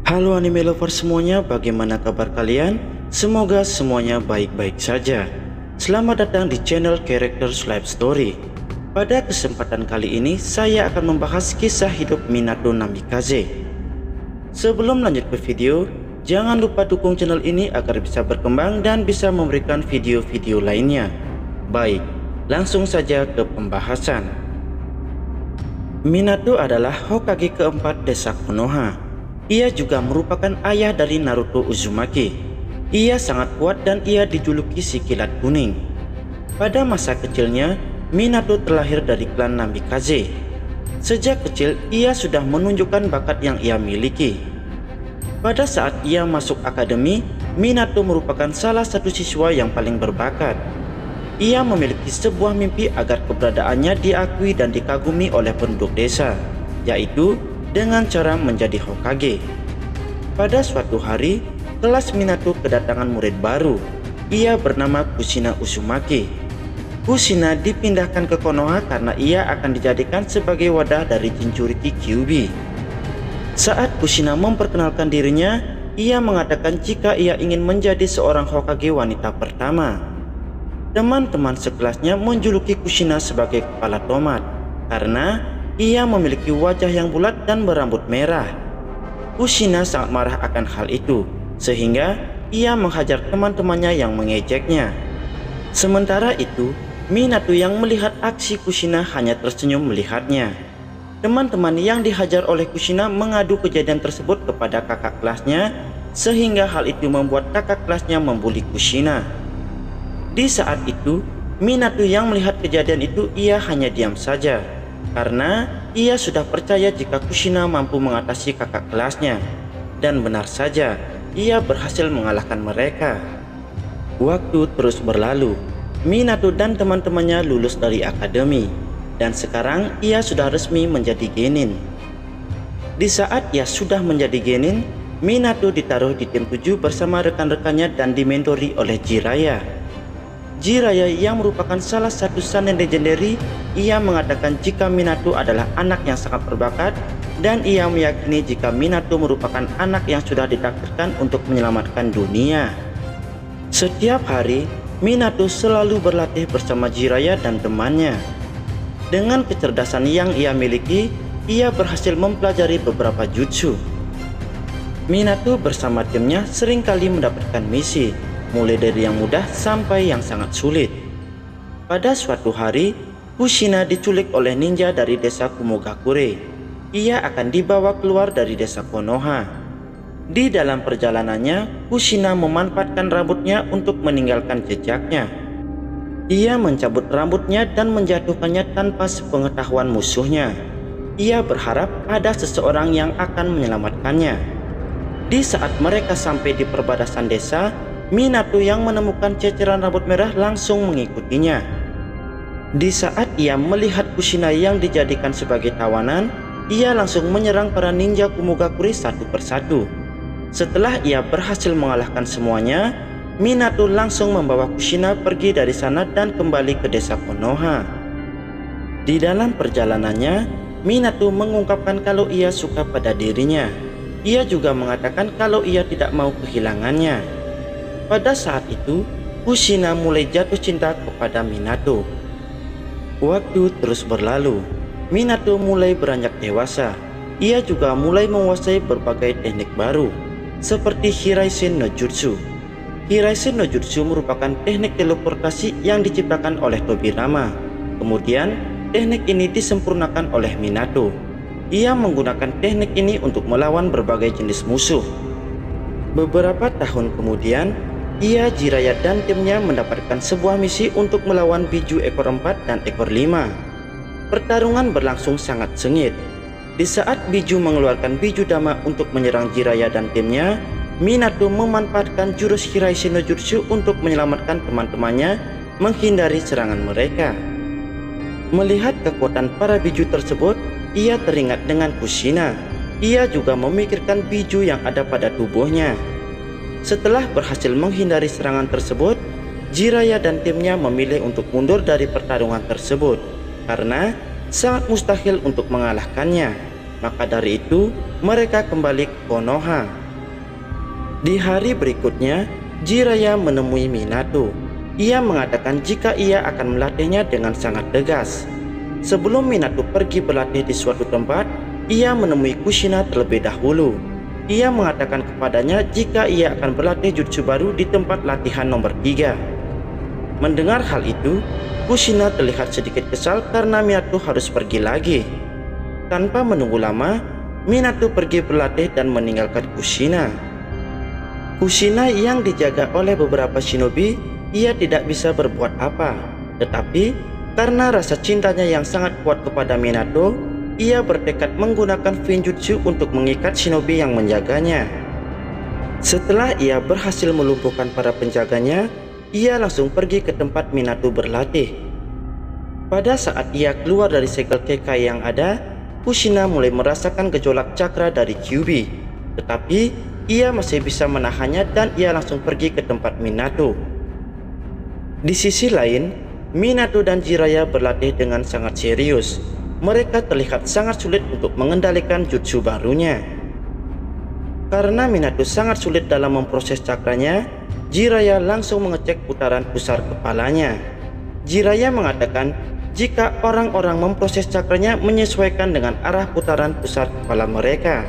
Halo anime lover semuanya, bagaimana kabar kalian? Semoga semuanya baik-baik saja. Selamat datang di channel Characters Life Story. Pada kesempatan kali ini, saya akan membahas kisah hidup Minato Namikaze. Sebelum lanjut ke video, jangan lupa dukung channel ini agar bisa berkembang dan bisa memberikan video-video lainnya. Baik, langsung saja ke pembahasan. Minato adalah Hokage keempat desa Konoha. Ia juga merupakan ayah dari Naruto Uzumaki. Ia sangat kuat dan ia dijuluki si kilat kuning. Pada masa kecilnya, Minato terlahir dari klan Namikaze. Sejak kecil, ia sudah menunjukkan bakat yang ia miliki. Pada saat ia masuk akademi, Minato merupakan salah satu siswa yang paling berbakat. Ia memiliki sebuah mimpi agar keberadaannya diakui dan dikagumi oleh penduduk desa, yaitu dengan cara menjadi Hokage. Pada suatu hari, kelas Minato kedatangan murid baru. Ia bernama Kushina Uzumaki. Kushina dipindahkan ke Konoha karena ia akan dijadikan sebagai wadah dari Jinchuriki Kyuubi. Saat Kushina memperkenalkan dirinya, ia mengatakan jika ia ingin menjadi seorang Hokage wanita pertama. Teman-teman sekelasnya menjuluki Kushina sebagai kepala tomat karena ia memiliki wajah yang bulat dan berambut merah. Kushina sangat marah akan hal itu, sehingga ia menghajar teman-temannya yang mengejeknya. Sementara itu, Minato yang melihat aksi Kushina hanya tersenyum melihatnya. Teman-teman yang dihajar oleh Kushina mengadu kejadian tersebut kepada kakak kelasnya, sehingga hal itu membuat kakak kelasnya membuli Kushina. Di saat itu, Minato yang melihat kejadian itu ia hanya diam saja, karena ia sudah percaya jika Kushina mampu mengatasi kakak kelasnya. Dan benar saja, ia berhasil mengalahkan mereka. Waktu terus berlalu. Minato dan teman-temannya lulus dari akademi, dan sekarang ia sudah resmi menjadi genin. Di saat ia sudah menjadi genin, Minato ditaruh di tim 7 bersama rekan-rekannya dan dimentori oleh Jiraiya. Jiraiya yang merupakan salah satu shonen legendary, ia mengatakan jika Minato adalah anak yang sangat berbakat dan ia meyakini jika Minato merupakan anak yang sudah ditakdirkan untuk menyelamatkan dunia. Setiap hari, Minato selalu berlatih bersama Jiraiya dan temannya. Dengan kecerdasan yang ia miliki, ia berhasil mempelajari beberapa jutsu. Minato bersama timnya seringkali mendapatkan misi, mulai dari yang mudah sampai yang sangat sulit. Pada suatu hari, Kushina diculik oleh ninja dari desa Kumogakure. Ia akan dibawa keluar dari desa Konoha. Di dalam perjalanannya, Kushina memanfaatkan rambutnya untuk meninggalkan jejaknya. Ia mencabut rambutnya dan menjatuhkannya tanpa sepengetahuan musuhnya. Ia berharap ada seseorang yang akan menyelamatkannya. Di saat mereka sampai di perbatasan desa, Minato yang menemukan ceceran rambut merah langsung mengikutinya. Di saat ia melihat Kushina yang dijadikan sebagai tawanan, ia langsung menyerang para ninja Kumogakure satu persatu. Setelah ia berhasil mengalahkan semuanya, Minato langsung membawa Kushina pergi dari sana dan kembali ke desa Konoha. Di dalam perjalanannya, Minato mengungkapkan kalau ia suka pada dirinya. Ia juga mengatakan kalau ia tidak mau kehilangannya. Pada saat itu, Kushina mulai jatuh cinta kepada Minato. Waktu terus berlalu. Minato mulai beranjak dewasa. Ia juga mulai menguasai berbagai teknik baru, seperti Hiraisen no Jutsu. Hiraisen no Jutsu merupakan teknik teleportasi yang diciptakan oleh Tobirama. Kemudian, teknik ini disempurnakan oleh Minato. Ia menggunakan teknik ini untuk melawan berbagai jenis musuh. Beberapa tahun kemudian, ia, Jiraiya dan timnya mendapatkan sebuah misi untuk melawan Biju ekor 4 dan ekor 5. Pertarungan berlangsung sangat sengit. Di saat Biju mengeluarkan Biju Dama untuk menyerang Jiraiya dan timnya, Minato memanfaatkan jurus Hiraisen no Jutsu untuk menyelamatkan teman-temannya menghindari serangan mereka. Melihat kekuatan para Biju tersebut, ia teringat dengan Kushina. Ia juga memikirkan Biju yang ada pada tubuhnya. Setelah berhasil menghindari serangan tersebut, Jiraiya dan timnya memilih untuk mundur dari pertarungan tersebut karena sangat mustahil untuk mengalahkannya. Maka dari itu, mereka kembali ke Konoha. Di hari berikutnya, Jiraiya menemui Minato. Ia mengatakan jika ia akan melatihnya dengan sangat tegas. Sebelum Minato pergi berlatih di suatu tempat, ia menemui Kushina terlebih dahulu. Ia mengatakan kepadanya jika ia akan berlatih jutsu baru di tempat latihan nomor 3. Mendengar hal itu, Kushina terlihat sedikit kesal karena Minato harus pergi lagi. Tanpa menunggu lama, Minato pergi berlatih dan meninggalkan Kushina. Kushina yang dijaga oleh beberapa shinobi, ia tidak bisa berbuat apa. Tetapi karena rasa cintanya yang sangat kuat kepada Minato, ia bertekad menggunakan Finjutsu untuk mengikat shinobi yang menjaganya. Setelah ia berhasil melumpuhkan para penjaganya, ia langsung pergi ke tempat Minato berlatih. Pada saat ia keluar dari segel Kekai yang ada, Kushina mulai merasakan gejolak cakra dari Kyuubi. Tetapi ia masih bisa menahannya dan ia langsung pergi ke tempat Minato. Di sisi lain, Minato dan Jiraiya berlatih dengan sangat serius. Mereka terlihat sangat sulit untuk mengendalikan jutsu barunya. Karena Minato sangat sulit dalam memproses cakranya, Jiraiya langsung mengecek putaran pusar kepalanya. Jiraiya mengatakan jika orang-orang memproses cakranya menyesuaikan dengan arah putaran pusar kepala mereka.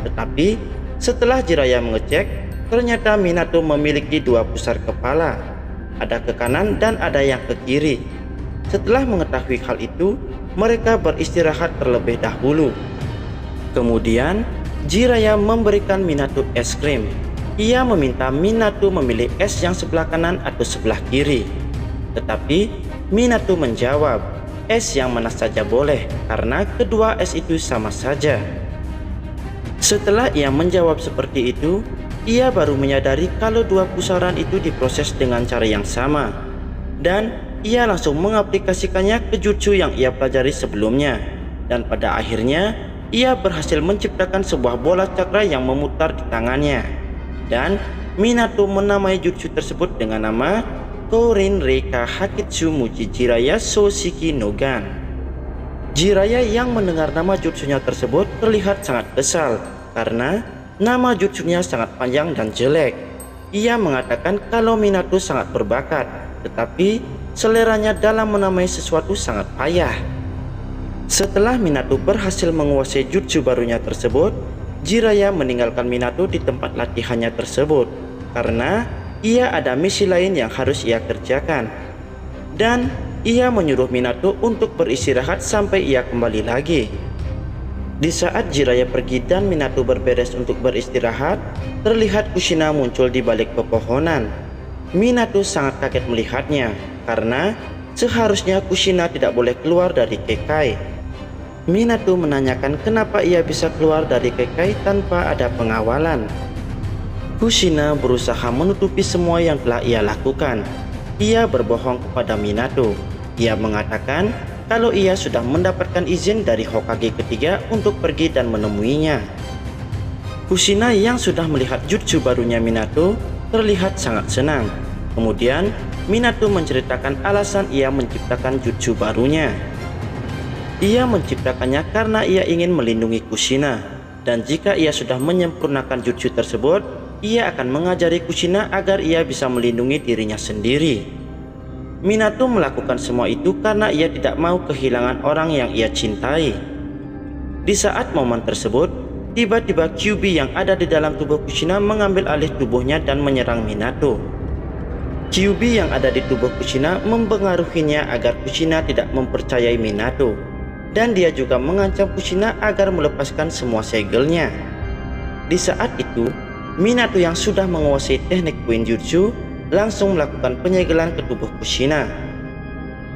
Tetapi setelah Jiraiya mengecek, ternyata Minato memiliki 2 pusar kepala. Ada ke kanan dan ada yang ke kiri. Setelah mengetahui hal itu, mereka beristirahat terlebih dahulu. Kemudian Jiraiya memberikan Minato es krim. Ia meminta Minato memilih es yang sebelah kanan atau sebelah kiri. Tetapi Minato menjawab, es yang mana saja boleh karena kedua es itu sama saja. Setelah ia menjawab seperti itu, ia baru menyadari kalau 2 pusaran itu diproses dengan cara yang sama. Dan ia langsung mengaplikasikannya ke jutsu yang ia pelajari sebelumnya. Dan pada akhirnya, ia berhasil menciptakan sebuah bola cakra yang memutar di tangannya. Dan Minato menamai jutsu tersebut dengan nama Kourin Reika Hakitsu Muji Jiraiya Soshiki no Gan. Jiraiya yang mendengar nama jutsunya tersebut terlihat sangat kesal karena nama jutsunya sangat panjang dan jelek. Ia mengatakan kalau Minato sangat berbakat, tetapi seleranya dalam menamai sesuatu sangat payah. Setelah Minato berhasil menguasai jutsu barunya tersebut, Jiraiya meninggalkan Minato di tempat latihannya tersebut karena ia ada misi lain yang harus ia kerjakan. Dan ia menyuruh Minato untuk beristirahat sampai ia kembali lagi. Di saat Jiraiya pergi dan Minato berberes untuk beristirahat, terlihat Kushina muncul di balik pepohonan. Minato sangat kaget melihatnya karena seharusnya Kushina tidak boleh keluar dari Kekai. Minato menanyakan kenapa ia bisa keluar dari Kekai tanpa ada pengawalan. Kushina berusaha menutupi semua yang telah ia lakukan. Ia berbohong kepada Minato. Ia mengatakan kalau ia sudah mendapatkan izin dari Hokage ketiga untuk pergi dan menemuinya. Kushina yang sudah melihat jutsu barunya Minato terlihat sangat senang. Kemudian Minato menceritakan alasan ia menciptakan jutsu barunya. Ia menciptakannya karena ia ingin melindungi Kushina. Dan jika ia sudah menyempurnakan jutsu tersebut, ia akan mengajari Kushina agar ia bisa melindungi dirinya sendiri. Minato melakukan semua itu karena ia tidak mau kehilangan orang yang ia cintai. Di saat momen tersebut, tiba-tiba Kyuubi yang ada di dalam tubuh Kushina mengambil alih tubuhnya dan menyerang Minato. Kyuubi yang ada di tubuh Kushina mempengaruhinya agar Kushina tidak mempercayai Minato. Dan dia juga mengancam Kushina agar melepaskan semua segelnya. Di saat itu, Minato yang sudah menguasai teknik Quinjutsu langsung melakukan penyegelan ke tubuh Kushina.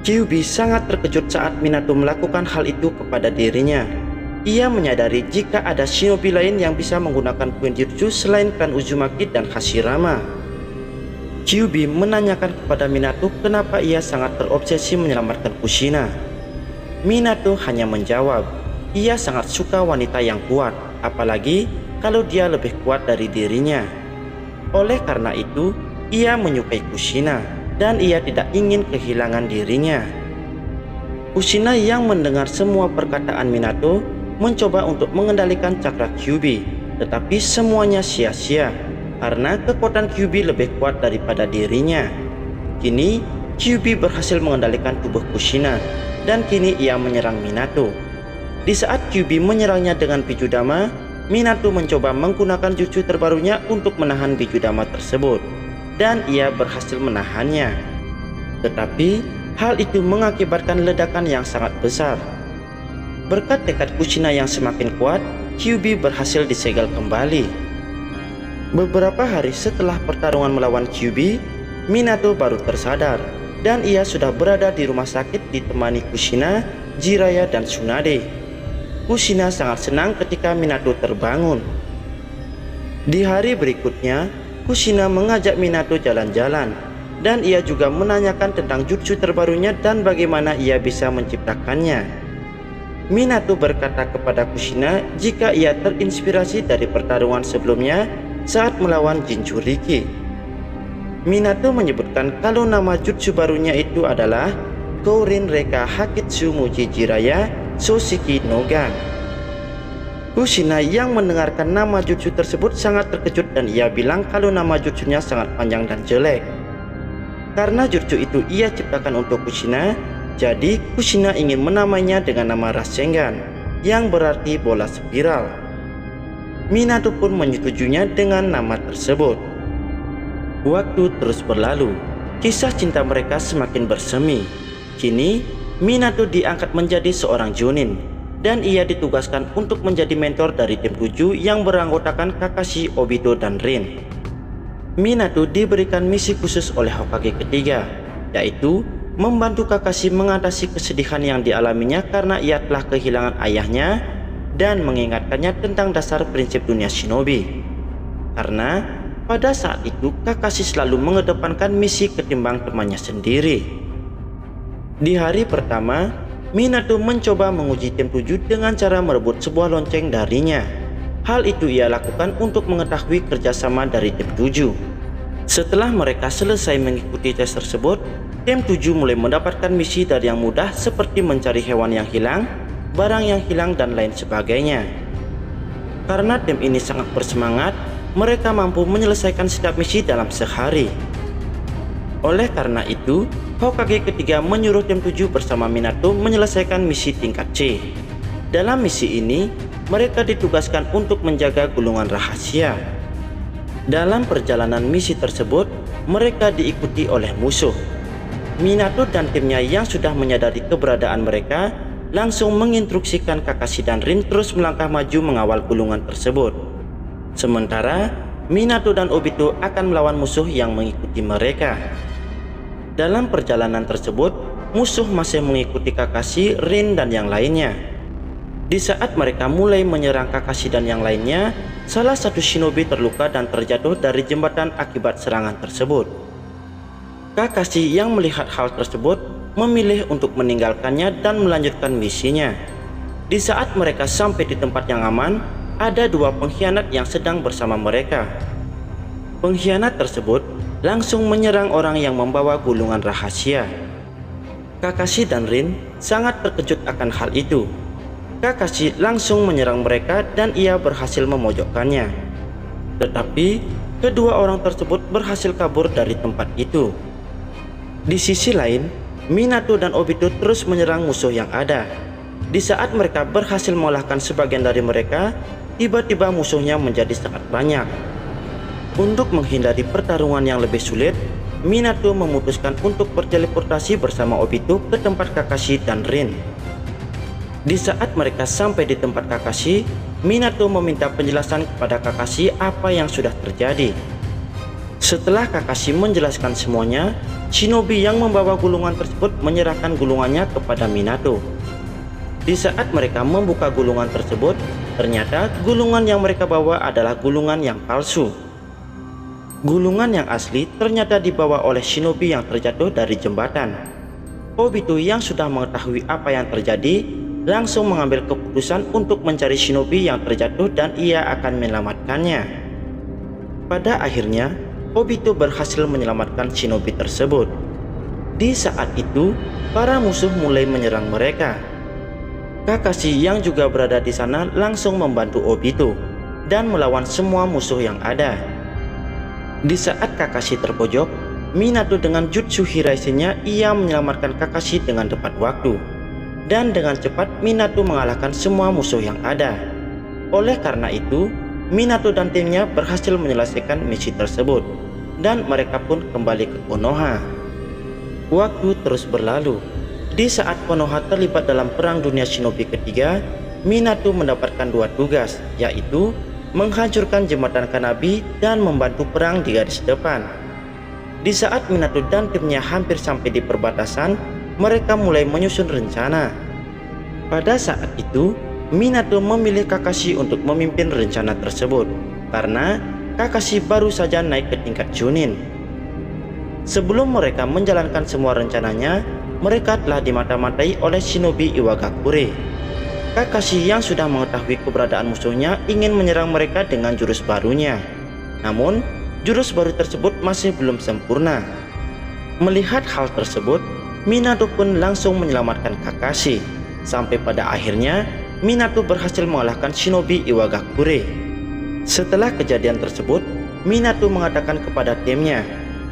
Kyuubi sangat terkejut saat Minato melakukan hal itu kepada dirinya. Ia menyadari jika ada shinobi lain yang bisa menggunakan Quinjutsu selain Clan Uzumaki dan Hashirama. Kyuubi menanyakan kepada Minato kenapa ia sangat terobsesi menyelamatkan Kushina. Minato hanya menjawab, ia sangat suka wanita yang kuat, apalagi kalau dia lebih kuat dari dirinya. Oleh karena itu, ia menyukai Kushina dan ia tidak ingin kehilangan dirinya. Kushina yang mendengar semua perkataan Minato mencoba untuk mengendalikan cakra Kyuubi, tetapi semuanya sia-sia karena kekuatan Kyuubi lebih kuat daripada dirinya. Kini Kyuubi berhasil mengendalikan tubuh Kushina dan kini ia menyerang Minato. Di saat Kyuubi menyerangnya dengan Bijudama, Minato mencoba menggunakan jutsu terbarunya untuk menahan Bijudama tersebut dan ia berhasil menahannya. Tetapi hal itu mengakibatkan ledakan yang sangat besar. Berkat tekad Kushina yang semakin kuat, Kyuubi berhasil disegel kembali. Beberapa hari setelah pertarungan melawan Kyuubi, Minato baru tersadar dan ia sudah berada di rumah sakit ditemani Kushina, Jiraiya, dan Tsunade. Kushina sangat senang ketika Minato terbangun. Di hari berikutnya, Kushina mengajak Minato jalan-jalan dan ia juga menanyakan tentang jutsu terbarunya dan bagaimana ia bisa menciptakannya. Minato berkata kepada Kushina jika ia terinspirasi dari pertarungan sebelumnya saat melawan Jinchuriki. Minato menyebutkan kalau nama jutsu barunya itu adalah Kourin Reka Hakitsu Muji Jiraiya Soshiki no Gan. Kushina yang mendengarkan nama jutsu tersebut sangat terkejut dan ia bilang kalau nama jutsunya sangat panjang dan jelek. Karena jutsu itu ia ciptakan untuk Kushina, jadi Kushina ingin menamainya dengan nama Rasengan yang berarti bola spiral. Minato pun menyetujuinya dengan nama tersebut. Waktu terus berlalu, kisah cinta mereka semakin bersemi. Kini Minato diangkat menjadi seorang Jonin dan ia ditugaskan untuk menjadi mentor dari tim 7 yang beranggotakan Kakashi, Obito, dan Rin. Minato diberikan misi khusus oleh Hokage ketiga, yaitu membantu Kakashi mengatasi kesedihan yang dialaminya karena ia telah kehilangan ayahnya dan mengingatkannya tentang dasar prinsip dunia shinobi. Karena pada saat itu Kakashi selalu mengedepankan misi ketimbang temannya sendiri. Di hari pertama, Minato mencoba menguji tim 7 dengan cara merebut sebuah lonceng darinya. Hal itu ia lakukan untuk mengetahui kerjasama dari tim 7. Setelah mereka selesai mengikuti tes tersebut, tim 7 mulai mendapatkan misi dari yang mudah seperti mencari hewan yang hilang, barang yang hilang, dan lain sebagainya. Karena tim ini sangat bersemangat, mereka mampu menyelesaikan setiap misi dalam sehari. Oleh karena itu, Hokage ketiga menyuruh tim 7 bersama Minato menyelesaikan misi tingkat C. Dalam misi ini, mereka ditugaskan untuk menjaga gulungan rahasia. Dalam perjalanan misi tersebut, mereka diikuti oleh musuh. Minato dan timnya yang sudah menyadari keberadaan mereka langsung menginstruksikan Kakashi dan Rin terus melangkah maju mengawal gulungan tersebut. Sementara Minato dan Obito akan melawan musuh yang mengikuti mereka. Dalam perjalanan tersebut, musuh masih mengikuti Kakashi, Rin, dan yang lainnya. Di saat mereka mulai menyerang Kakashi dan yang lainnya, salah satu shinobi terluka dan terjatuh dari jembatan akibat serangan tersebut. Kakashi yang melihat hal tersebut memilih untuk meninggalkannya dan melanjutkan misinya. Di saat mereka sampai di tempat yang aman, ada dua pengkhianat yang sedang bersama mereka. Pengkhianat tersebut langsung menyerang orang yang membawa gulungan rahasia. Kakashi dan Rin sangat terkejut akan hal itu. Kakashi langsung menyerang mereka dan ia berhasil memojokkannya. Tetapi kedua orang tersebut berhasil kabur dari tempat itu. Di sisi lain, Minato dan Obito terus menyerang musuh yang ada. Di saat mereka berhasil mengalahkan sebagian dari mereka, tiba-tiba musuhnya menjadi sangat banyak. Untuk menghindari pertarungan yang lebih sulit, Minato memutuskan untuk berteleportasi bersama Obito ke tempat Kakashi dan Rin. Di saat mereka sampai di tempat Kakashi, Minato meminta penjelasan kepada Kakashi apa yang sudah terjadi. Setelah Kakashi menjelaskan semuanya, shinobi yang membawa gulungan tersebut menyerahkan gulungannya kepada Minato. Di saat mereka membuka gulungan tersebut, ternyata gulungan yang mereka bawa adalah gulungan yang palsu. Gulungan yang asli ternyata dibawa oleh shinobi yang terjatuh dari jembatan. Obito yang sudah mengetahui apa yang terjadi langsung mengambil keputusan untuk mencari shinobi yang terjatuh dan ia akan menyelamatkannya. Pada akhirnya, Obito berhasil menyelamatkan shinobi tersebut. Di saat itu, para musuh mulai menyerang mereka. Kakashi yang juga berada di sana langsung membantu Obito dan melawan semua musuh yang ada. Di saat Kakashi terpojok, Minato dengan jutsu Hiraishin-nya ia menyelamatkan Kakashi dengan tepat waktu. Dan dengan cepat Minato mengalahkan semua musuh yang ada. Oleh karena itu, Minato dan timnya berhasil menyelesaikan misi tersebut. Dan mereka pun kembali ke Konoha. Waktu terus berlalu. Di saat Konoha terlibat dalam Perang Dunia Shinobi ketiga, Minato mendapatkan dua tugas, yaitu menghancurkan jembatan Kanabi dan membantu perang di garis depan. Di saat Minato dan timnya hampir sampai di perbatasan, mereka mulai menyusun rencana. Pada saat itu, Minato memilih Kakashi untuk memimpin rencana tersebut, karena Kakashi baru saja naik ke tingkat Chunin. Sebelum mereka menjalankan semua rencananya, mereka telah dimata-matai oleh Shinobi Iwagakure. Kakashi yang sudah mengetahui keberadaan musuhnya ingin menyerang mereka dengan jurus barunya. Namun, jurus baru tersebut masih belum sempurna. Melihat hal tersebut, Minato pun langsung menyelamatkan Kakashi. Sampai pada akhirnya, Minato berhasil mengalahkan Shinobi Iwagakure. Setelah kejadian tersebut, Minato mengatakan kepada timnya,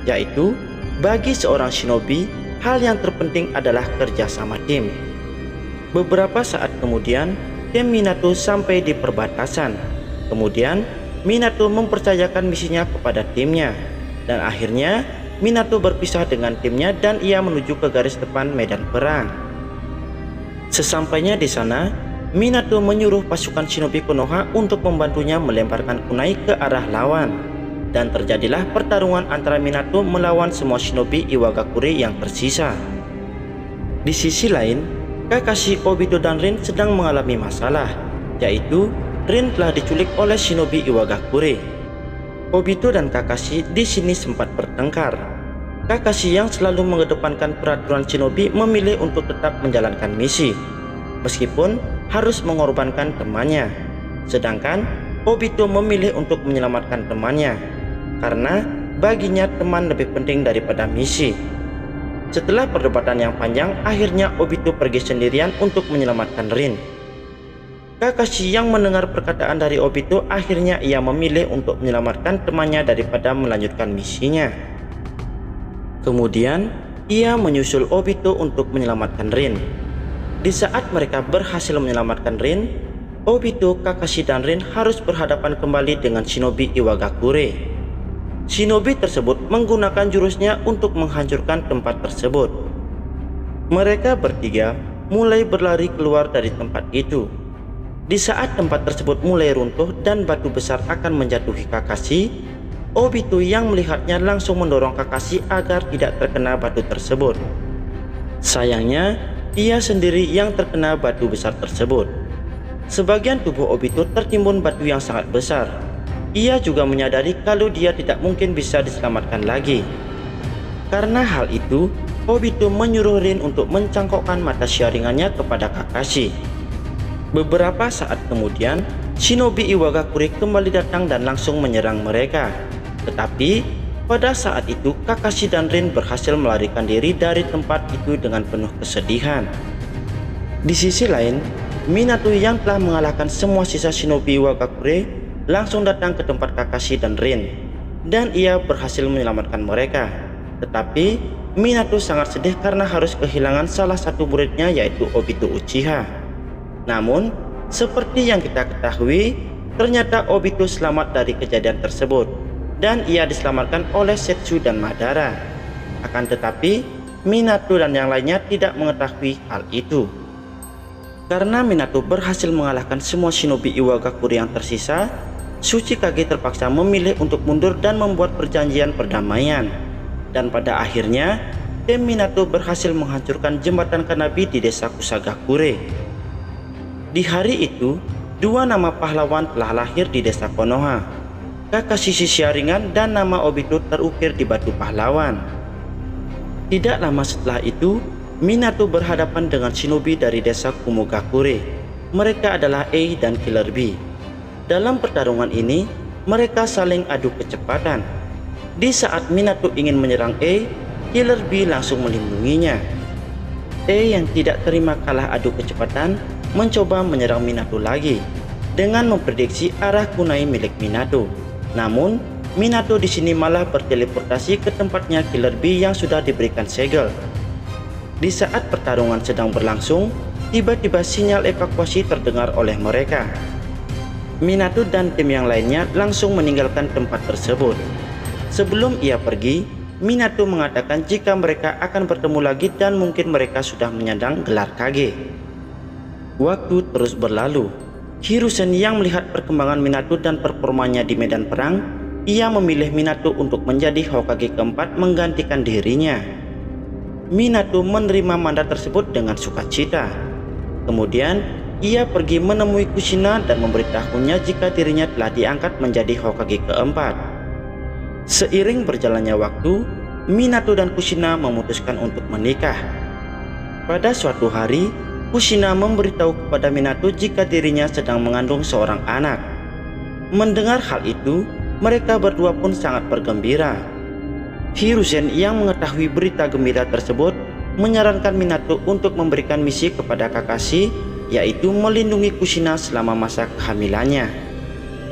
yaitu bagi seorang shinobi, hal yang terpenting adalah kerja sama tim. Beberapa saat kemudian, tim Minato sampai di perbatasan. Kemudian, Minato mempercayakan misinya kepada timnya. Dan akhirnya, Minato berpisah dengan timnya dan ia menuju ke garis depan medan perang. Sesampainya di sana, Minato menyuruh pasukan Shinobi Konoha untuk membantunya melemparkan kunai ke arah lawan. Dan terjadilah pertarungan antara Minato melawan semua Shinobi Iwagakure yang tersisa. Di sisi lain, Kakashi, Obito, dan Rin sedang mengalami masalah, yaitu Rin telah diculik oleh Shinobi Iwagakure. Obito dan Kakashi di sini sempat bertengkar. Kakashi yang selalu mengedepankan peraturan Shinobi memilih untuk tetap menjalankan misi, meskipun harus mengorbankan temannya. Sedangkan Obito memilih untuk menyelamatkan temannya, karena baginya teman lebih penting daripada misi. Setelah perdebatan yang panjang, akhirnya Obito pergi sendirian untuk menyelamatkan Rin. Kakashi yang mendengar perkataan dari Obito, akhirnya ia memilih untuk menyelamatkan temannya daripada melanjutkan misinya. Kemudian, ia menyusul Obito untuk menyelamatkan Rin. Di saat mereka berhasil menyelamatkan Rin, Obito, Kakashi, dan Rin harus berhadapan kembali dengan Shinobi Iwagakure. Shinobi tersebut menggunakan jurusnya untuk menghancurkan tempat tersebut. Mereka bertiga mulai berlari keluar dari tempat itu. Di saat tempat tersebut mulai runtuh dan batu besar akan menjatuhi Kakashi, Obito yang melihatnya langsung mendorong Kakashi agar tidak terkena batu tersebut. Sayangnya, ia sendiri yang terkena batu besar tersebut. Sebagian tubuh Obito tertimbun batu yang sangat besar. Ia juga menyadari kalau dia tidak mungkin bisa diselamatkan lagi. Karena hal itu, Obito menyuruh Rin untuk mencangkokkan mata syaringannya kepada Kakashi. Beberapa saat kemudian, Shinobi Iwagakure kembali datang dan langsung menyerang mereka. Tetapi, pada saat itu Kakashi dan Rin berhasil melarikan diri dari tempat itu dengan penuh kesedihan. Di sisi lain, Minato yang telah mengalahkan semua sisa Shinobi Iwagakure langsung datang ke tempat Kakashi dan Rin, dan ia berhasil menyelamatkan mereka. Tetapi Minato sangat sedih karena harus kehilangan salah satu muridnya, yaitu Obito Uchiha. Namun, seperti yang kita ketahui, ternyata Obito selamat dari kejadian tersebut, dan ia diselamatkan oleh Setsu dan Madara. Akan tetapi, Minato dan yang lainnya tidak mengetahui hal itu. Karena Minato berhasil mengalahkan semua Shinobi Iwagakure yang tersisa, Tsuchikage terpaksa memilih untuk mundur dan membuat perjanjian perdamaian. Dan pada akhirnya, tim Minato berhasil menghancurkan jembatan Kanabi di desa Kusagakure. Di hari itu, dua nama pahlawan telah lahir di desa Konoha. Kakashi Sharingan dan nama Obito terukir di batu pahlawan. Tidak lama setelah itu, Minato berhadapan dengan shinobi dari desa Kumogakure. Mereka adalah A dan Killer B. Dalam pertarungan ini, mereka saling adu kecepatan. Di saat Minato ingin menyerang A, Killer B langsung melindunginya. A yang tidak terima kalah adu kecepatan, mencoba menyerang Minato lagi dengan memprediksi arah kunai milik Minato. Namun, Minato di sini malah berteleportasi ke tempatnya Killer Bee yang sudah diberikan segel. Di saat pertarungan sedang berlangsung, tiba-tiba sinyal evakuasi terdengar oleh mereka. Minato dan tim yang lainnya langsung meninggalkan tempat tersebut. Sebelum ia pergi, Minato mengatakan jika mereka akan bertemu lagi dan mungkin mereka sudah menyandang gelar Kage. Waktu terus berlalu. Hiruzen yang melihat perkembangan Minato dan performanya di medan perang, ia memilih Minato untuk menjadi Hokage keempat menggantikan dirinya. Minato menerima mandat tersebut dengan sukacita. Kemudian, ia pergi menemui Kushina dan memberitahunya jika dirinya telah diangkat menjadi Hokage keempat. Seiring berjalannya waktu, Minato dan Kushina memutuskan untuk menikah. Pada suatu hari, Kushina memberitahu kepada Minato jika dirinya sedang mengandung seorang anak. Mendengar hal itu, mereka berdua pun sangat bergembira. Hiruzen yang mengetahui berita gembira tersebut menyarankan Minato untuk memberikan misi kepada Kakashi, yaitu melindungi Kushina selama masa kehamilannya,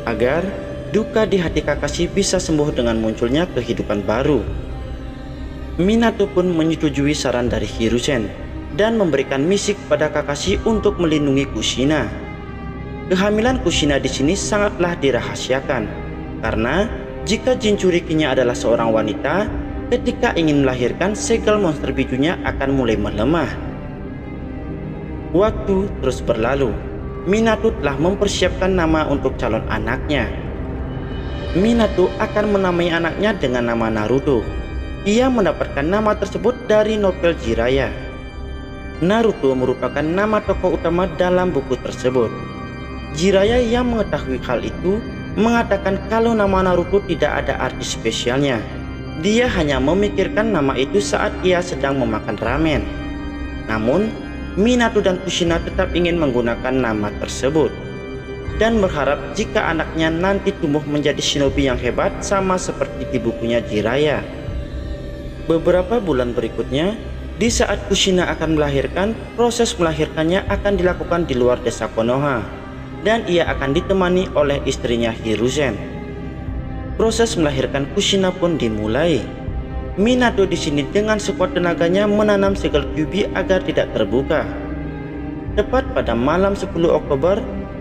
agar duka di hati Kakashi bisa sembuh dengan munculnya kehidupan baru. Minato pun menyetujui saran dari Hiruzen dan memberikan misi kepada Kakashi untuk melindungi Kushina. Kehamilan Kushina di sini sangatlah dirahasiakan, karena jika Jinchurikinya adalah seorang wanita, ketika ingin melahirkan segel monster bijunya akan mulai melemah. Waktu terus berlalu. Minato telah mempersiapkan nama untuk calon anaknya. Minato akan menamai anaknya dengan nama Naruto. Ia mendapatkan nama tersebut dari novel Jiraiya. Naruto merupakan nama tokoh utama dalam buku tersebut. Jiraiya yang mengetahui hal itu mengatakan kalau nama Naruto tidak ada arti spesialnya. Dia hanya memikirkan nama itu saat ia sedang memakan ramen. Namun, Minato dan Kushina tetap ingin menggunakan nama tersebut dan berharap jika anaknya nanti tumbuh menjadi shinobi yang hebat sama seperti di bukunya Jiraiya. Beberapa bulan berikutnya, di saat Kushina akan melahirkan, proses melahirkannya akan dilakukan di luar desa Konoha, dan ia akan ditemani oleh istrinya Hiruzen. Proses melahirkan Kushina pun dimulai. Minato di sini dengan sekuat tenaganya menanam segel Kyuubi agar tidak terbuka. Tepat pada malam 10 Oktober,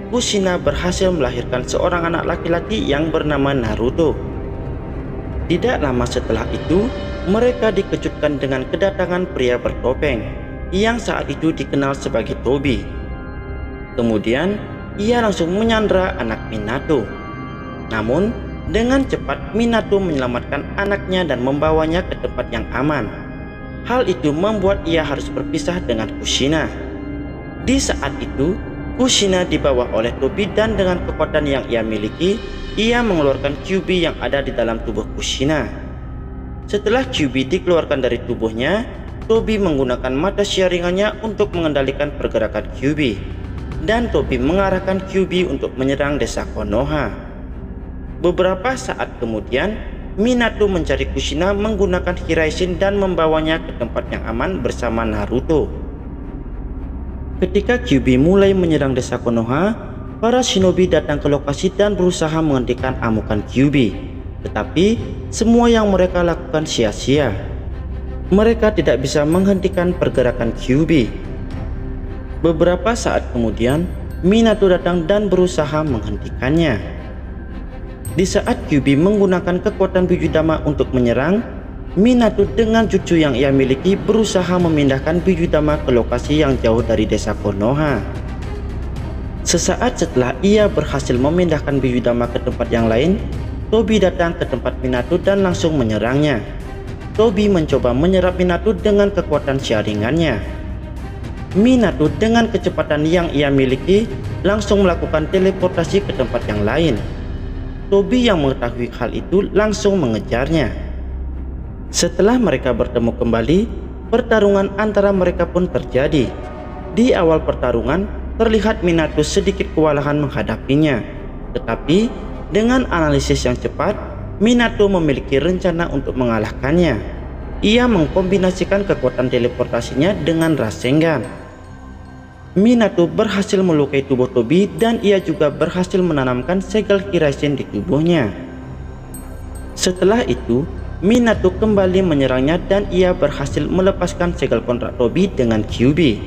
Kushina berhasil melahirkan seorang anak laki-laki yang bernama Naruto. Tidak lama setelah itu, mereka dikejutkan dengan kedatangan pria bertopeng yang saat itu dikenal sebagai Tobi. Kemudian, ia langsung menyandra anak Minato. Namun, dengan cepat Minato menyelamatkan anaknya dan membawanya ke tempat yang aman. Hal itu membuat ia harus berpisah dengan Kushina. Di saat itu, Kushina dibawa oleh Tobi dan dengan kekuatan yang ia miliki, ia mengeluarkan Kyuubi yang ada di dalam tubuh Kushina. Setelah Kyuubi dikeluarkan dari tubuhnya, Tobi menggunakan mata syaringannya untuk mengendalikan pergerakan Kyuubi, dan Tobi mengarahkan Kyuubi untuk menyerang desa Konoha. Beberapa saat kemudian, Minato mencari Kushina menggunakan Hiraishin dan membawanya ke tempat yang aman bersama Naruto. Ketika Kyuubi mulai menyerang desa Konoha, para shinobi datang ke lokasi dan berusaha menghentikan amukan Kyuubi. Tetapi, semua yang mereka lakukan sia-sia. Mereka tidak bisa menghentikan pergerakan Kyuubi. Beberapa saat kemudian, Minato datang dan berusaha menghentikannya. Di saat Kyuubi menggunakan kekuatan Bijudama untuk menyerang, Minato dengan jutsu yang ia miliki berusaha memindahkan Bijudama ke lokasi yang jauh dari desa Konoha. Sesaat setelah ia berhasil memindahkan Bijudama ke tempat yang lain, Tobi datang ke tempat Minato dan langsung menyerangnya. Tobi mencoba menyerap Minato dengan kekuatan syaringannya. Minato dengan kecepatan yang ia miliki langsung melakukan teleportasi ke tempat yang lain. Tobi yang mengetahui hal itu langsung mengejarnya. Setelah mereka bertemu kembali, pertarungan antara mereka pun terjadi. Di awal pertarungan, terlihat Minato sedikit kewalahan menghadapinya. Tetapi, dengan analisis yang cepat, Minato memiliki rencana untuk mengalahkannya. Ia mengkombinasikan kekuatan teleportasinya dengan Rasengan. Minato berhasil melukai tubuh Tobi dan ia juga berhasil menanamkan segel Hiraisen di tubuhnya. Setelah itu, Minato kembali menyerangnya dan ia berhasil melepaskan segel kontrak Tobi dengan Kyuubi.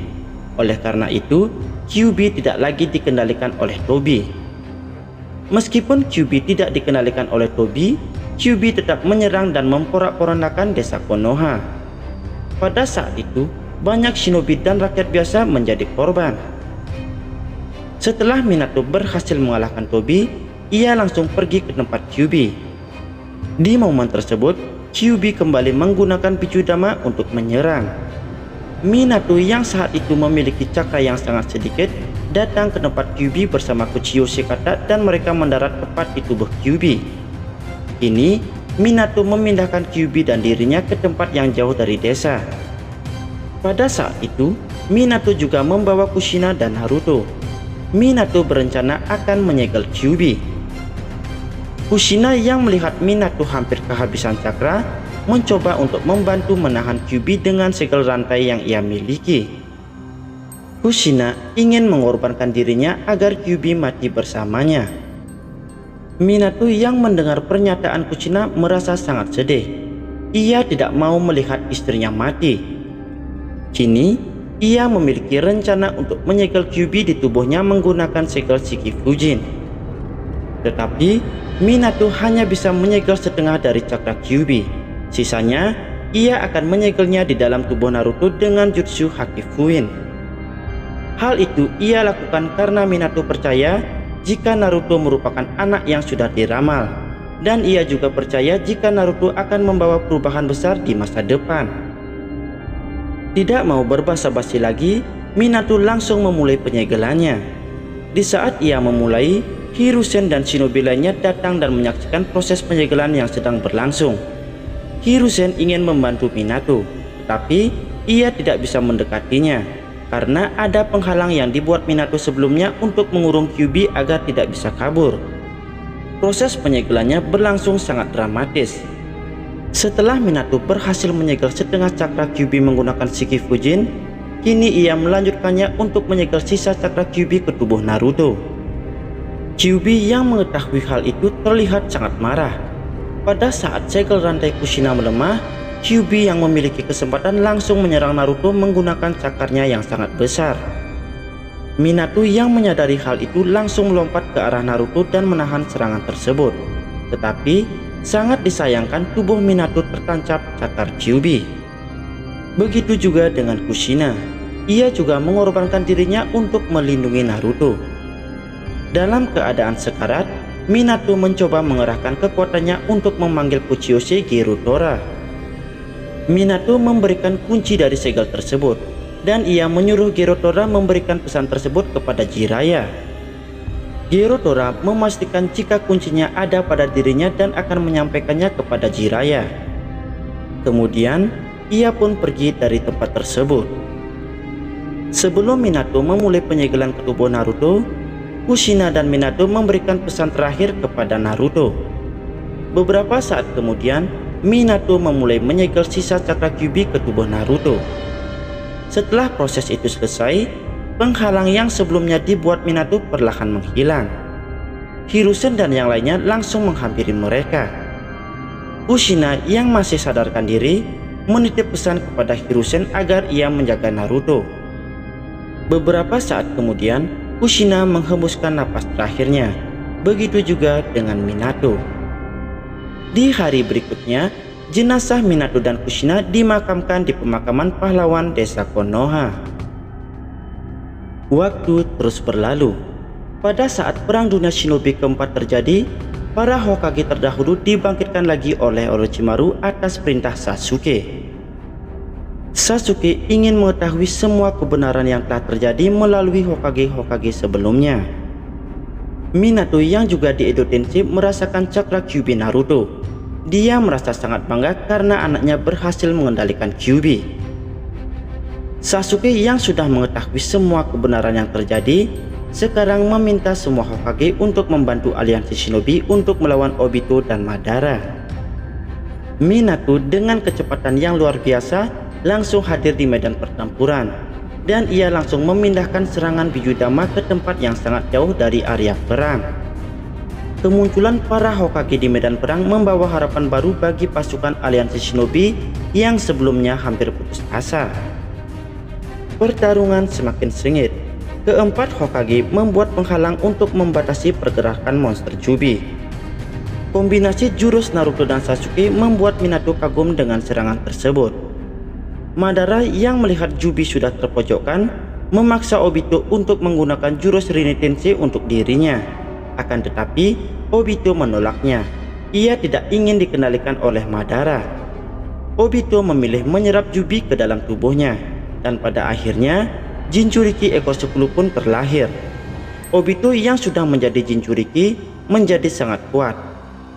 Oleh karena itu, Kyuubi tidak lagi dikendalikan oleh Tobi. Meskipun Kyuubi tidak dikendalikan oleh Tobi, Kyuubi tetap menyerang dan memporak-porandakan desa Konoha. Pada saat itu, banyak shinobi dan rakyat biasa menjadi korban. Setelah Minato berhasil mengalahkan Tobi, ia langsung pergi ke tempat Kyuubi. Di momen tersebut, Kyuubi kembali menggunakan Bitsudama untuk menyerang. Minato yang saat itu memiliki cakra yang sangat sedikit datang ke tempat Kyuubi bersama Kuchiyo Shikata dan mereka mendarat tepat di tubuh Kyuubi. Kini, Minato memindahkan Kyuubi dan dirinya ke tempat yang jauh dari desa. Pada saat itu, Minato juga membawa Kushina dan Naruto. Minato berencana akan menyegel Kyuubi. Kushina yang melihat Minato hampir kehabisan cakra, mencoba untuk membantu menahan Kyuubi dengan segel rantai yang ia miliki. Kushina ingin mengorbankan dirinya agar Kyuubi mati bersamanya. Minato yang mendengar pernyataan Kushina merasa sangat sedih. Ia tidak mau melihat istrinya mati. Kini, ia memiliki rencana untuk menyegel Kyuubi di tubuhnya menggunakan segel Shiki Fujin. Tetapi, Minato hanya bisa menyegel setengah dari cakra Kyuubi. Sisanya, ia akan menyegelnya di dalam tubuh Naruto dengan jutsu Haki Fuin. Hal itu ia lakukan karena Minato percaya jika Naruto merupakan anak yang sudah diramal. Dan ia juga percaya jika Naruto akan membawa perubahan besar di masa depan. Tidak mau berbasa-basi lagi, Minato langsung memulai penyegelannya. Di saat ia memulai, Hiruzen dan shinobi lainnya datang dan menyaksikan proses penyegelan yang sedang berlangsung. Hiruzen ingin membantu Minato, tetapi ia tidak bisa mendekatinya karena ada penghalang yang dibuat Minato sebelumnya untuk mengurung Kyuubi agar tidak bisa kabur. Proses penyegelannya berlangsung sangat dramatis. Setelah Minato berhasil menyegel setengah cakra Kyuubi menggunakan Shiki Fujin, kini ia melanjutkannya untuk menyegel sisa cakra Kyuubi ke tubuh Naruto. Kyuubi yang mengetahui hal itu terlihat sangat marah. Pada saat segel rantai Kushina melemah, Kyuubi yang memiliki kesempatan langsung menyerang Naruto menggunakan cakarnya yang sangat besar. Minato yang menyadari hal itu langsung melompat ke arah Naruto dan menahan serangan tersebut. Tetapi, sangat disayangkan tubuh Minato tertancap cakar Kyuubi. Begitu juga dengan Kushina. Ia juga mengorbankan dirinya untuk melindungi Naruto. Dalam keadaan sekarat, Minato mencoba mengerahkan kekuatannya untuk memanggil Kuchiyose Gerutora. Minato memberikan kunci dari segel tersebut, dan ia menyuruh Gerutora memberikan pesan tersebut kepada Jiraiya. Gerutora memastikan jika kuncinya ada pada dirinya dan akan menyampaikannya kepada Jiraiya. Kemudian, ia pun pergi dari tempat tersebut. Sebelum Minato memulai penyegelan ke tubuh Naruto, Kushina dan Minato memberikan pesan terakhir kepada Naruto. Beberapa saat kemudian, Minato memulai menyegel sisa cakra Kyuubi ke tubuh Naruto. Setelah proses itu selesai, penghalang yang sebelumnya dibuat Minato perlahan menghilang. Hiruzen dan yang lainnya langsung menghampiri mereka. Kushina yang masih sadarkan diri menitip pesan kepada Hiruzen agar ia menjaga Naruto. Beberapa saat kemudian, Kushina menghembuskan napas terakhirnya. Begitu juga dengan Minato. Di hari berikutnya, jenazah Minato dan Kushina dimakamkan di pemakaman pahlawan desa Konoha. Waktu terus berlalu. Pada saat Perang Dunia Shinobi keempat terjadi, para Hokage terdahulu dibangkitkan lagi oleh Orochimaru atas perintah Sasuke. Sasuke ingin mengetahui semua kebenaran yang telah terjadi melalui Hokage-Hokage sebelumnya. Minato yang juga di Edo Tensei merasakan cakra Kyuubi Naruto. Dia merasa sangat bangga karena anaknya berhasil mengendalikan Kyuubi. Sasuke yang sudah mengetahui semua kebenaran yang terjadi, sekarang meminta semua Hokage untuk membantu aliansi Shinobi untuk melawan Obito dan Madara. Minato dengan kecepatan yang luar biasa langsung hadir di medan pertempuran. dan ia langsung memindahkan serangan Bidudama ke tempat yang sangat jauh dari area perang. Kemunculan para Hokage di medan perang membawa harapan baru bagi pasukan aliansi shinobi yang sebelumnya hampir putus asa. Pertarungan semakin sengit. Keempat Hokage membuat penghalang untuk membatasi pergerakan monster Jubi. Kombinasi jurus Naruto dan Sasuke membuat Minato kagum dengan serangan tersebut. Madara yang melihat Jubi sudah terpojokkan memaksa Obito untuk menggunakan jurus Rinne Tensei untuk dirinya. Akan tetapi Obito menolaknya. Ia tidak ingin dikendalikan oleh Madara. Obito memilih menyerap Jubi ke dalam tubuhnya, dan pada akhirnya Jinchuriki ekor 10 pun terlahir. Obito yang sudah menjadi Jinchuriki menjadi sangat kuat.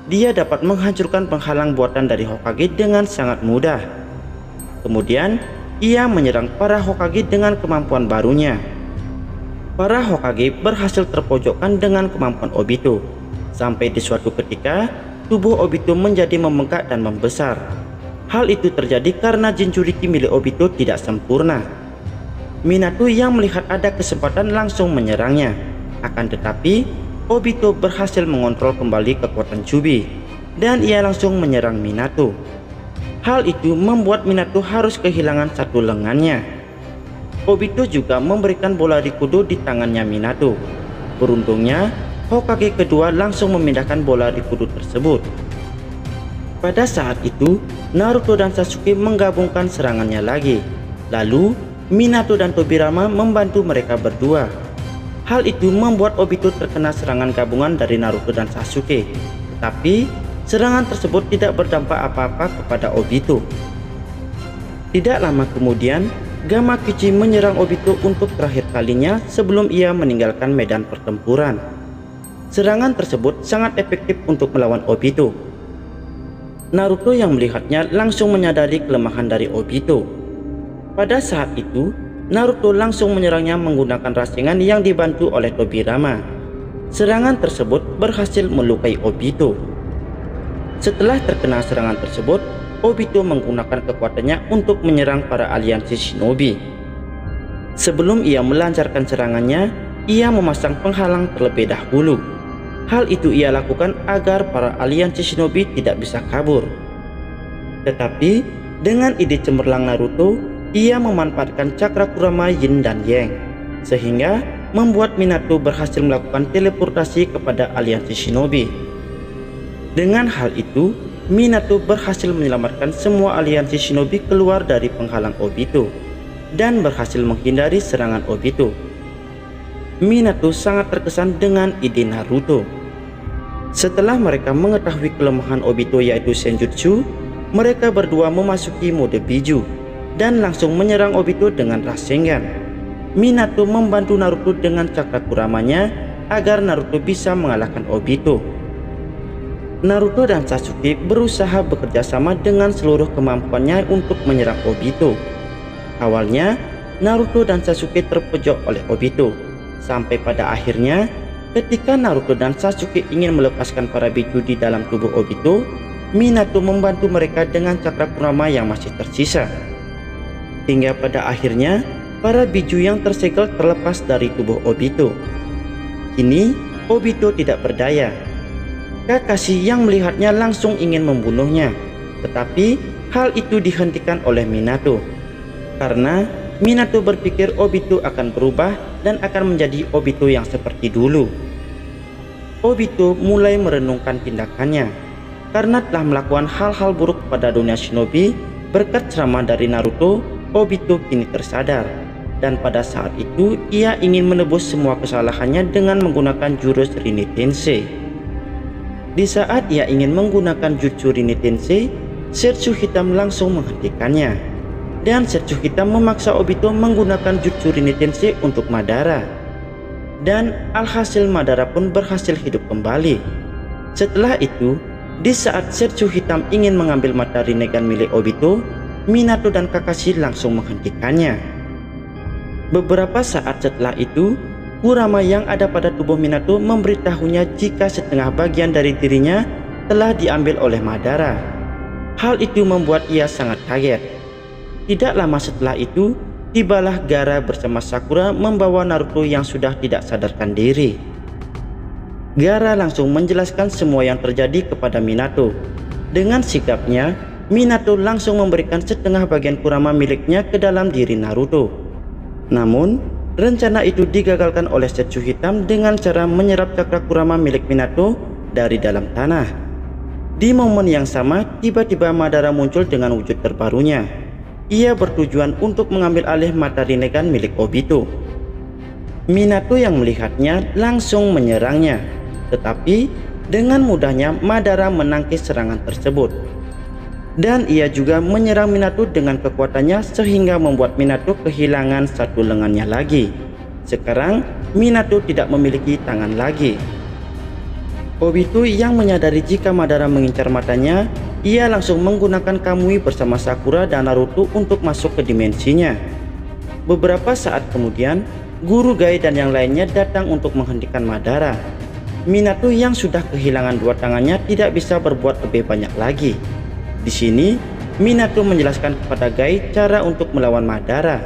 Dia dapat menghancurkan penghalang buatan dari Hokage dengan sangat mudah. Kemudian ia menyerang para Hokage dengan kemampuan barunya. Para Hokage berhasil terpojokkan dengan kemampuan Obito. Sampai di suatu ketika tubuh Obito menjadi membengkak dan membesar. Hal itu terjadi karena Jinchuriki milik Obito tidak sempurna. Minato yang melihat ada kesempatan langsung menyerangnya. Akan tetapi Obito berhasil mengontrol kembali kekuatan Jubi dan ia langsung menyerang Minato. Hal itu membuat Minato harus kehilangan satu lengannya. Obito juga memberikan bola Rikudo di tangannya Minato. Beruntungnya Hokage kedua langsung memindahkan bola Rikudo tersebut. Pada saat itu Naruto dan Sasuke menggabungkan serangannya lagi. Lalu Minato dan Tobirama membantu mereka berdua. Hal itu membuat Obito terkena serangan gabungan dari Naruto dan Sasuke. Tetapi serangan tersebut tidak berdampak apa-apa kepada Obito. Tidak lama kemudian Gamakichi menyerang Obito untuk terakhir kalinya sebelum ia meninggalkan medan pertempuran. Serangan tersebut sangat efektif untuk melawan Obito. Naruto yang melihatnya langsung menyadari kelemahan dari Obito. Pada saat itu, Naruto langsung menyerangnya menggunakan Rasengan yang dibantu oleh Tobirama. Serangan tersebut berhasil melukai Obito. Setelah terkena serangan tersebut, Obito menggunakan kekuatannya untuk menyerang para aliansi shinobi. Sebelum ia melancarkan serangannya, ia memasang penghalang terlebih dahulu. Hal itu ia lakukan agar para aliansi shinobi tidak bisa kabur. Tetapi dengan ide cemerlang Naruto, ia memanfaatkan cakra Kurama Yin dan Yang, sehingga membuat Minato berhasil melakukan teleportasi kepada aliansi shinobi. Dengan hal itu, Minato berhasil menyelamatkan semua aliansi shinobi keluar dari penghalang Obito dan berhasil menghindari serangan Obito. Minato sangat terkesan dengan ide Naruto. Setelah mereka mengetahui kelemahan Obito yaitu Senjutsu, mereka berdua memasuki mode Biju dan langsung menyerang Obito dengan Rasengan. Minato membantu Naruto dengan cakra Kuramanya agar Naruto bisa mengalahkan Obito. Naruto dan Sasuke berusaha bekerja sama dengan seluruh kemampuannya untuk menyerang Obito. Awalnya, Naruto dan Sasuke terpojok oleh Obito. Sampai pada akhirnya, ketika Naruto dan Sasuke ingin melepaskan para biju di dalam tubuh Obito, Minato membantu mereka dengan cakra Kurama yang masih tersisa. Hingga pada akhirnya, para biju yang tersegel terlepas dari tubuh Obito. Kini, Obito tidak berdaya. Kakashi yang melihatnya langsung ingin membunuhnya, tetapi hal itu dihentikan oleh Minato. Karena Minato berpikir Obito akan berubah dan akan menjadi Obito yang seperti dulu. Obito mulai merenungkan tindakannya. Karena telah melakukan hal-hal buruk pada dunia shinobi, berkat ceramah dari Naruto, Obito kini tersadar. Dan pada saat itu ia ingin menebus semua kesalahannya dengan menggunakan jurus Rinne Tensei. Di saat ia ingin menggunakan jutsu Rinne Tensei, Setsu Hitam langsung menghentikannya. Dan Setsu Hitam memaksa Obito menggunakan jutsu Rinne Tensei untuk Madara. Dan alhasil Madara pun berhasil hidup kembali. Setelah itu, di saat Setsu Hitam ingin mengambil mata Rinnegan milik Obito, Minato dan Kakashi langsung menghentikannya. Beberapa saat setelah itu, Kurama yang ada pada tubuh Minato memberitahunya jika setengah bagian dari dirinya telah diambil oleh Madara. Hal itu membuat ia sangat kaget. Tidak lama setelah itu, tibalah Gaara bersama Sakura membawa Naruto yang sudah tidak sadarkan diri. Gaara langsung menjelaskan semua yang terjadi kepada Minato. Dengan sigapnya, Minato langsung memberikan setengah bagian Kurama miliknya ke dalam diri Naruto. Namun, rencana itu digagalkan oleh Setsu Hitam dengan cara menyerap cakra Kurama milik Minato dari dalam tanah. Di momen yang sama, tiba-tiba Madara muncul dengan wujud terbarunya. Ia bertujuan untuk mengambil alih mata Rinnegan milik Obito. Minato yang melihatnya langsung menyerangnya, tetapi dengan mudahnya Madara menangkis serangan tersebut. Dan ia juga menyerang Minato dengan kekuatannya sehingga membuat Minato kehilangan satu lengannya lagi. Sekarang Minato tidak memiliki tangan lagi. Obito yang menyadari jika Madara mengincar matanya, ia langsung menggunakan Kamui bersama Sakura dan Naruto untuk masuk ke dimensinya. Beberapa saat kemudian, Guru Gai dan yang lainnya datang untuk menghentikan Madara. Minato yang sudah kehilangan dua tangannya tidak bisa berbuat lebih banyak lagi. Di sini, Minato menjelaskan kepada Gai cara untuk melawan Madara.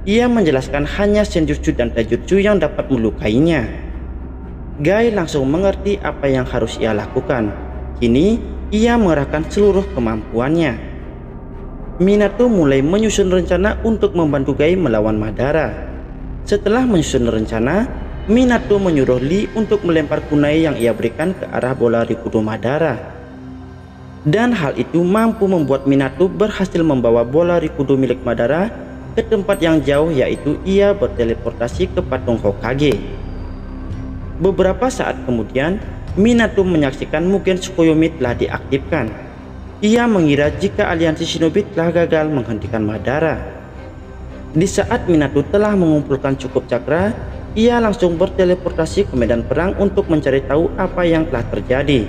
Ia menjelaskan hanya Senjutsu dan Taijutsu yang dapat melukainya. Gai langsung mengerti apa yang harus ia lakukan. Kini, ia mengerahkan seluruh kemampuannya. Minato mulai menyusun rencana untuk membantu Gai melawan Madara. Setelah menyusun rencana, Minato menyuruh Lee untuk melempar kunai yang ia berikan ke arah bola Rikudo Madara. Dan hal itu mampu membuat Minato berhasil membawa bola Rikudo milik Madara ke tempat yang jauh, yaitu ia berteleportasi ke patung Hokage. Beberapa saat kemudian, Minato menyaksikan Mugen Tsukuyomi telah diaktifkan. Ia mengira jika aliansi shinobi telah gagal menghentikan Madara. Di saat Minato telah mengumpulkan cukup cakra, ia langsung berteleportasi ke medan perang untuk mencari tahu apa yang telah terjadi.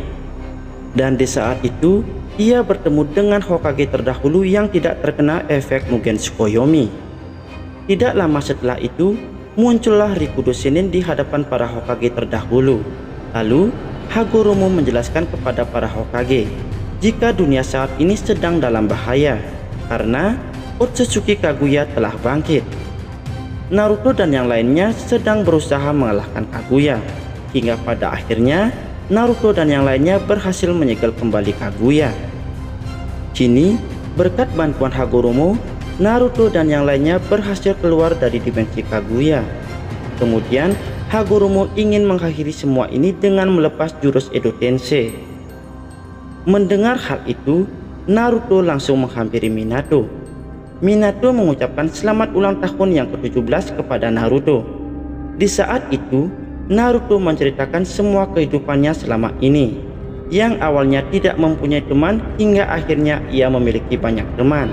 Dan di saat itu, ia bertemu dengan Hokage terdahulu yang tidak terkena efek Mugen Tsukuyomi. Tidak lama setelah itu, muncullah Rikudo Sennin di hadapan para Hokage terdahulu. Lalu, Hagoromo menjelaskan kepada para Hokage jika dunia saat ini sedang dalam bahaya karena Otsutsuki Kaguya telah bangkit. Naruto dan yang lainnya sedang berusaha mengalahkan Kaguya, hingga pada akhirnya Naruto dan yang lainnya berhasil menyegel kembali Kaguya. Kini, berkat bantuan Hagoromo, Naruto dan yang lainnya berhasil keluar dari dimensi Kaguya. Kemudian, Hagoromo ingin mengakhiri semua ini dengan melepas jurus Edo Tensei. Mendengar hal itu, Naruto langsung menghampiri Minato. Minato mengucapkan selamat ulang tahun yang ke-17 kepada Naruto. Di saat itu, Naruto menceritakan semua kehidupannya selama ini, yang awalnya tidak mempunyai teman hingga akhirnya ia memiliki banyak teman.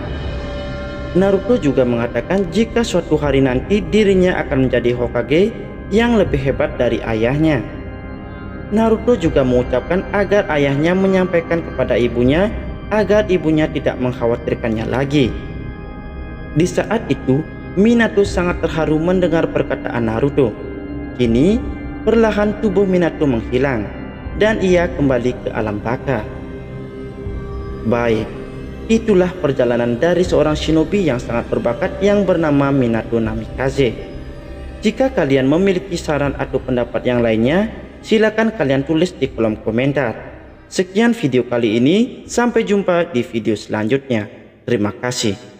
Naruto juga mengatakan jika suatu hari nanti dirinya akan menjadi Hokage yang lebih hebat dari ayahnya. Naruto juga mengucapkan agar ayahnya menyampaikan kepada ibunya agar ibunya tidak mengkhawatirkannya lagi. Di saat itu, Minato sangat terharu mendengar perkataan Naruto. Kini, perlahan tubuh Minato menghilang dan ia kembali ke alam baka. Baik, itulah perjalanan dari seorang shinobi yang sangat berbakat yang bernama Minato Namikaze. Jika kalian memiliki saran atau pendapat yang lainnya, silakan kalian tulis di kolom komentar. Sekian video kali ini, sampai jumpa di video selanjutnya. Terima kasih.